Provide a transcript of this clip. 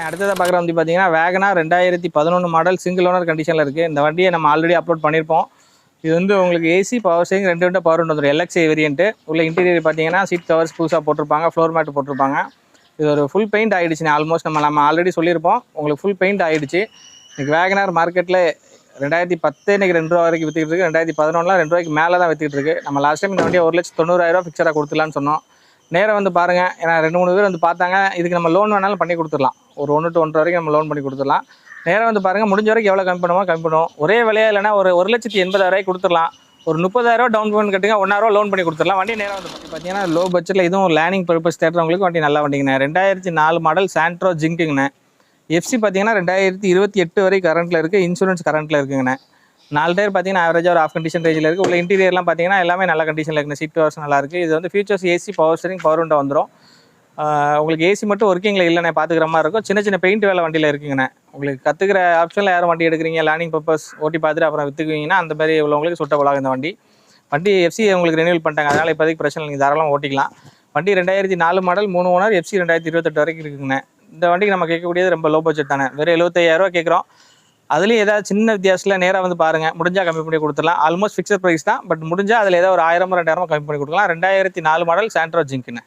அடுத்ததாக பார்க்குற வண்டி பார்த்தீங்கன்னா வேகனார் 2011 மாடல் சிங்கிள் ஓனர் கண்டிஷனில் இருக்குது. இந்த வண்டியை நம்ம ஆல்ரெடி அப்லோட் பண்ணியிருப்போம். இது வந்து உங்களுக்கு ஏசி பவர் ஸ்டீரிங் ரெண்டு பவர் விண்டோ வந்துடும். LXI variant. உள்ள இன்டீரியர் பார்த்தீங்கன்னா சீட் கவர்ஸ் புதுசாக போட்டிருப்பாங்க, ஃப்ளோர் மேட் போட்டிருப்பாங்க. இது ஒரு ஃபுல் பெயிண்ட் ஆகிடுச்சுங்க. ஆல்மோஸ்ட் நம்ம ஆல்ரெடி சொல்லியிருப்போம், உங்களுக்கு ஃபுல் பெயிண்ட் ஆகிடுச்சு. இன்றைக்கி வேகனார் மார்க்கெட்டில் 2010 இன்றைக்கி 2 ரூபா வரைக்கும் விற்றுக்கிட்டு இருக்குது. 2011 2 ரூபாய்க்கு மேலே தான் விற்றுக்கிட்டு இருக்குது. நம்ம லாஸ்ட் டைம் இந்த வண்டியை 1,90,000 ஃபிக்ஸராக கொடுத்துலான்னு சொன்னோம். நேராக வந்து பாருங்கள், ஏன்னா 2-3 பேர் வந்து பார்த்தாங்க. இதுக்கு நம்ம லோன் வேணாலும் பண்ணி கொடுத்துடலாம். ஒரு 1 to 1.5 வரைக்கும் நம்ம லோன் பண்ணி கொடுத்துடலாம். நேராக வந்து பாருங்கள், முடிஞ்ச வரைக்கும் எவ்வளோ கம்மி பண்ணுவோம். ஒரே விலையா இல்லைனா ஒரு 1,80,000 கொடுத்துடலாம். ஒரு 30,000 டவுன் பேமெண்ட் கட்டுங்க, 1,000 லோன் பண்ணி கொடுத்துடலாம். வண்டி நேராக வந்து பார்த்தீங்கன்னா லோ பட்ஜெட்டில் இதுவும் லேர்னிங் பர்பஸ் தேடுறவங்களுக்கு வண்டி நல்லா வண்டிங்கண்ணே. 2004 மாடல் சாண்ட்ரோ ஜிங்க்குங்கண்ணே. எஃப்சி பார்த்தீங்கன்னா 2028 வரை கரண்ட்டில் இருக்குது. இன்சூரன்ஸ் கரண்ட்டில் இருக்குங்கண்ணே. 4 டயர் பார்த்தீங்கன்னா ஆவரேஜாக ஒரு ஆஃப் கண்டிஷன் ரேஞ்சில் இருக்குது. உள்ள இன்டீரியர்லாம் பார்த்தீங்கன்னா எல்லாமே நல்ல கண்டிஷனில் இருக்குங்க. சீட் கவர்ஸ் நல்லா இருக்குது. இது வந்து features AC power steering power window வந்துடும். உங்களுக்கு ஏசி மட்டும் ஒர்க்கிங்கில் இல்லைண்ணே, பார்த்துக்கிற மாதிரி இருக்கும். சின்ன சின்ன பெயிண்ட் வேலை வண்டியில் இருக்குங்கண்ணே. உங்களுக்கு கற்றுக்கிற ஆப்ஷனில் யாரும் வண்டி எடுக்கிறீங்க, லேர்னிங் பர்பஸ் ஓட்டி பார்த்துட்டு அப்புறம் விற்றுக்குவீங்கன்னா அந்த மாதிரி உள்ளவங்களுக்கு சூட்டபுளாக இந்த வண்டி எஃப்சி உங்களுக்கு ரெனியூல் பண்ணிட்டாங்க. அதனால் இப்போதைக்கு பிரச்சனை நீங்கள் தாராளமாக ஓட்டிக்கலாம். வண்டி 2004 மாடல் 3 ஓனர் எஃப்சி 2028 வரைக்கும் இருக்குங்கண்ணே. இந்த வண்டிக்கு நம்ம கேட்கக்கூடியது ரொம்ப லோ பட்ஜெட் தானே, வெறும் 75,000 கேட்குறோம். அதுலேயும் ஏதாவது சின்ன வித்தியாசத்தில் நேராக வந்து பாருங்கள், முடிஞ்சால் கம்மி பண்ணி கொடுத்துடலாம். ஆல்மோஸ்ட் ஃபிக்ஸட் ப்ரைஸ் தான், பட் முடிஞ்சால் அதில் ஏதாவது ஒரு 1000 2,000 கம்மி பண்ணி கொடுக்கலாம். 2004 மாடல் சாண்ட்ரோ ஜிங்க்குண்ணே.